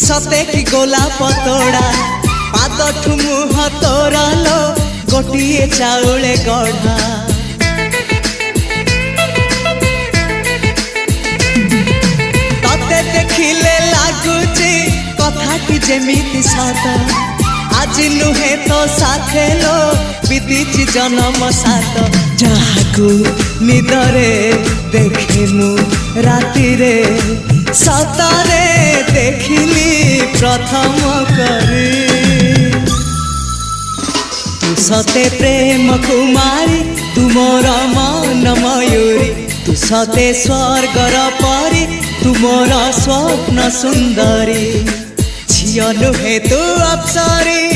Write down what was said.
सते कि गोलाप तोड़ा पाद मुह तोर लो गोटे चाउले गढ़ा तते देखिले लगुची कथाटी जेमिति सत आज नुहे तो साथे लो बीतीची जन्म सात जहाकू निदरे देखे मु राति रे सतरे देखिली प्रथम करी तू सते प्रेम कुमारी तू मोर मन मयूरी तू सते स्वर्गर परी तू मोर स्वप्न सुंदरी झियो नुहे तू अप्सरी।